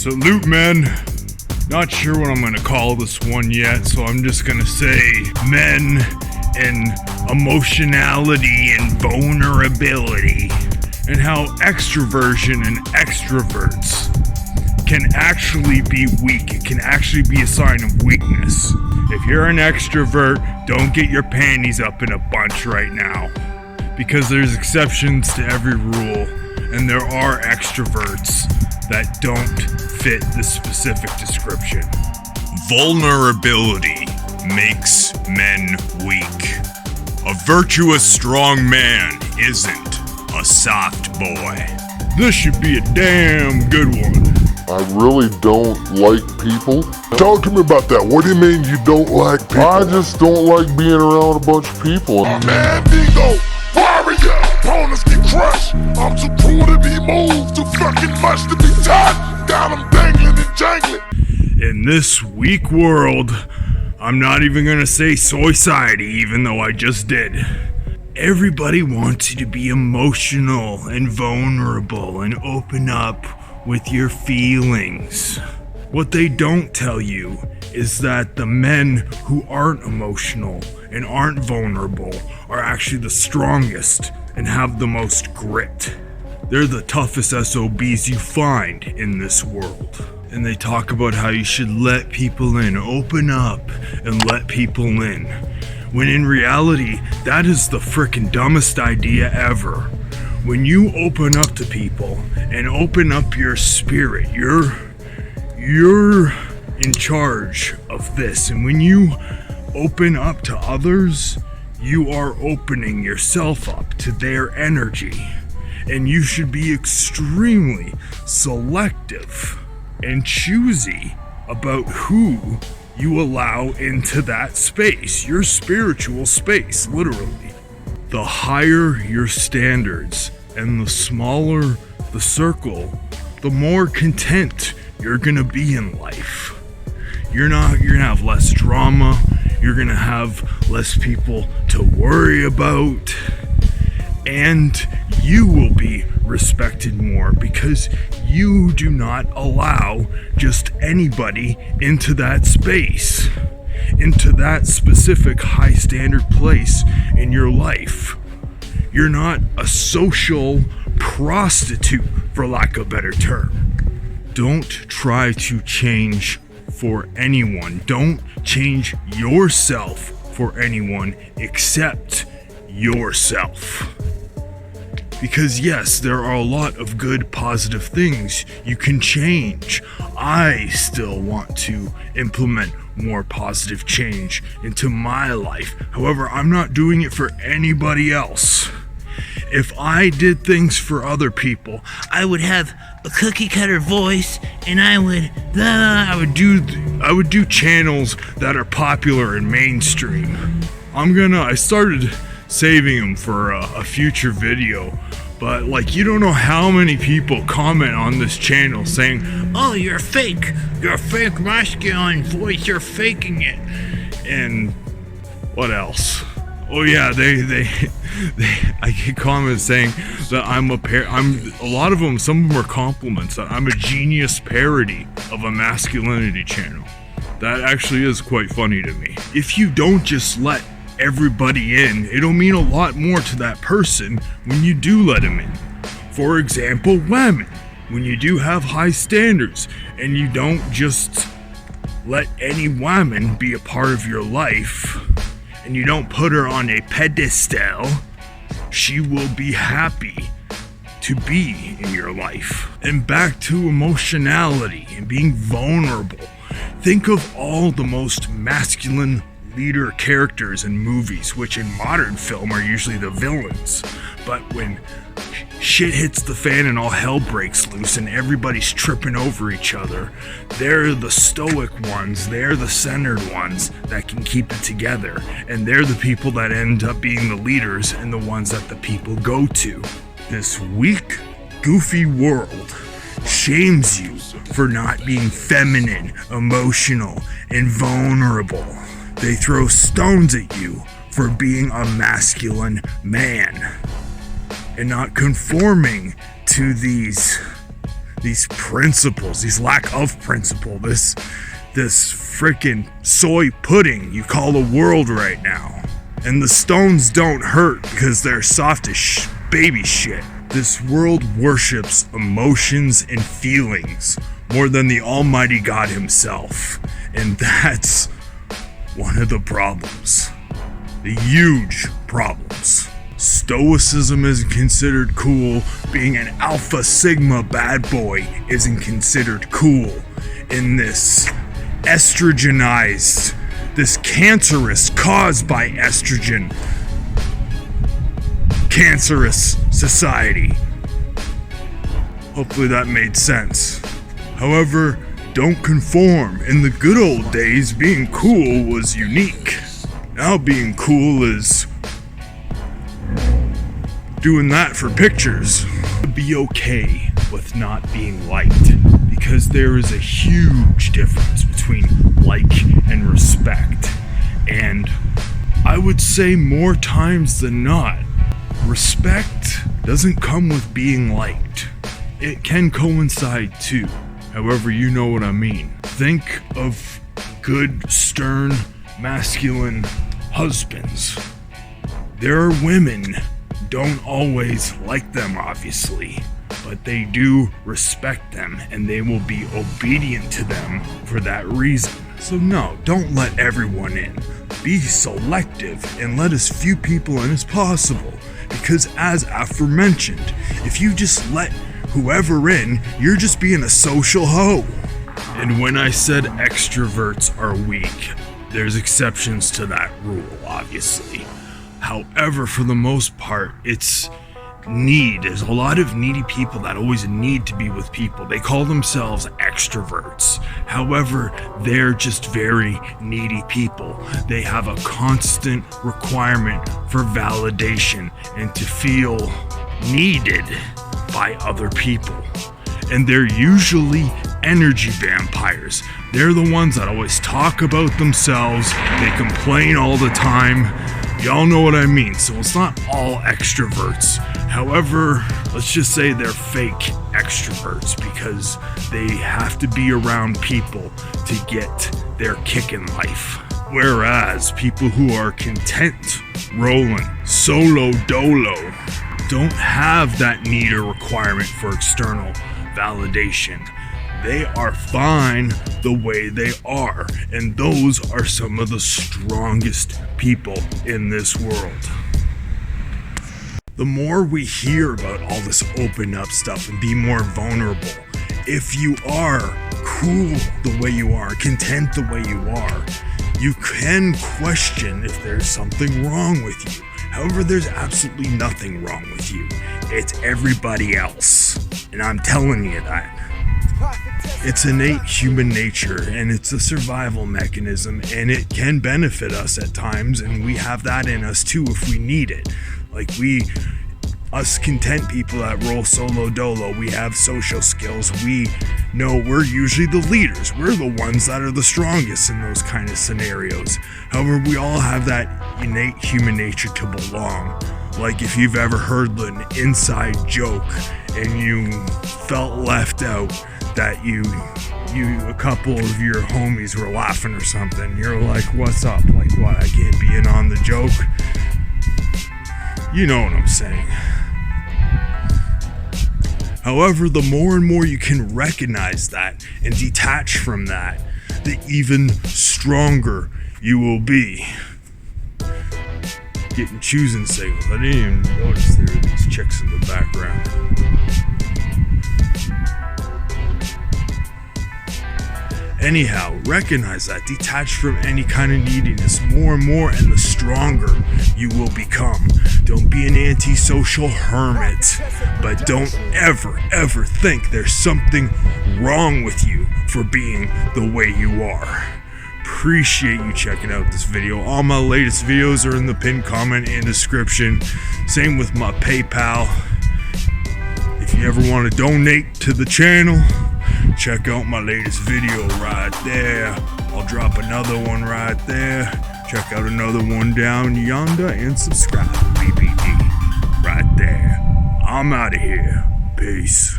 Salute, men. Not sure what I'm gonna call this one yet, so I'm just gonna say men and emotionality and vulnerability, and how extroversion and extroverts can actually be weak. It can actually be a sign of weakness. If you're an extrovert, don't get your panties up in a bunch right now, because there's exceptions to every rule, and there are extroverts that don't fit the specific description. Vulnerability makes men weak. A virtuous strong man isn't a soft boy. This should be a damn good one. I really don't like people. Talk to me about that. What do you mean you don't like people? I just don't like being around a bunch of people. Man, Digo, warrior, opponents get crushed. I'm too cool to be moved, too fucking much to be tied. Down, I'm dangling and jangling. In this weak world, I'm not even gonna say society, even though I just did. Everybody wants you to be emotional and vulnerable and open up with your feelings. What they don't tell you is that the men who aren't emotional and aren't vulnerable are actually the strongest and have the most grit. They're the toughest SOBs you find in this world. And they talk about how you should let people in, open up and let people in. When in reality, that is the frickin' dumbest idea ever. When you open up to people and open up your spirit, you're in charge of this. And when you open up to others, you are opening yourself up to their energy. And you should be extremely selective and choosy about who you allow into that space, your spiritual space, literally. The higher your standards and the smaller the circle, the more content you're gonna be in life. You're gonna have less drama, you're gonna have less people to worry about, and you will be respected more because you do not allow just anybody into that space, into that specific high standard place in your life. You're not a social prostitute, for lack of a better term. Don't try to change for anyone. Don't change yourself for anyone except yourself. Because yes, there are a lot of good, positive things you can change. I still want to implement more positive change into my life. However, I'm not doing it for anybody else. If I did things for other people, I would have a cookie cutter voice, and I would do channels that are popular and mainstream. I started saving them for a future video, but you don't know how many people comment on this channel saying, "Oh, you're a fake masculine voice, you're faking it." And what else? Oh yeah, I get comments saying that a lot of them, some of them are compliments, that I'm a genius parody of a masculinity channel. That actually is quite funny to me. If you don't just let everybody in, it'll mean a lot more to that person when you do let them in. For example, women. When you do have high standards and you don't just let any woman be a part of your life and you don't put her on a pedestal, she will be happy to be in your life. And back to emotionality and being vulnerable. Think of all the most masculine leader characters in movies, which in modern film are usually the villains. But when shit hits the fan and all hell breaks loose and everybody's tripping over each other, they're the stoic ones, they're the centered ones that can keep it together, and they're the people that end up being the leaders and the ones that the people go to. This weak, goofy world shames you for not being feminine, emotional, and vulnerable. They throw stones at you for being a masculine man and not conforming to these these principles, these lack of principle, this freaking soy pudding you call the world right now. And the stones don't hurt because they're soft as baby shit. This world worships emotions and feelings more than the Almighty God himself. And that's one of the problems. The huge problems. Stoicism isn't considered cool. Being an Alpha Sigma bad boy isn't considered cool in this estrogenized, this cancerous, caused by estrogen, cancerous society. Hopefully that made sense. However, don't conform. In the good old days, being cool was unique. Now being cool is doing that for pictures. Be okay with not being liked, because there is a huge difference between like and respect. And I would say more times than not, respect doesn't come with being liked. It can coincide too. However, you know what I mean. Think of good, stern, masculine husbands. There are women don't always like them, obviously, but they do respect them and they will be obedient to them for that reason. So no, don't let everyone in. Be selective and let as few people in as possible, because as aforementioned, if you just let whoever in, you're just being a social hoe. And when I said extroverts are weak, there's exceptions to that rule, obviously. However, for the most part, it's need. There's a lot of needy people that always need to be with people. They call themselves extroverts. However, they're just very needy people. They have a constant requirement for validation and to feel needed by other people. And they're usually energy vampires. They're the ones that always talk about themselves. They complain all the time. Y'all know what I mean. So it's not all extroverts. However, let's just say they're fake extroverts because they have to be around people to get their kick in life. Whereas people who are content rolling solo dolo don't have that need or requirement for external validation. They are fine the way they are, and those are some of the strongest people in this world. The more we hear about all this open up stuff and be more vulnerable, if you are cool the way you are, content the way you are, you can question if there's something wrong with you. However, there's absolutely nothing wrong with you. It's everybody else. And I'm telling you that. It's innate human nature, and it's a survival mechanism, and it can benefit us at times, and we have that in us too if we need it. Like us content people that roll solo dolo, we have social skills. We know we're usually the leaders. We're the ones that are the strongest in those kind of scenarios. However, we all have that innate human nature to belong. Like if you've ever heard an inside joke and you felt left out, that you a couple of your homies were laughing or something, you're like, what's up? Like, what, I can't be in on the joke? You know what I'm saying. However, the more and more you can recognize that and detach from that, the even stronger you will be. Getting choosing signals. I didn't even notice there were these chicks in the background. Anyhow, recognize that. Detach from any kind of neediness more and more, and the stronger you will become. Don't be an antisocial hermit, but don't ever think there's something wrong with you for being the way you are. Appreciate you checking out this video. All my latest videos are in the pinned comment and description. Same with my PayPal. If you ever want to donate to the channel, check out my latest video right there. I'll drop another one right there. Check out another one down yonder and subscribe. BBD right there. I'm out of here. Peace.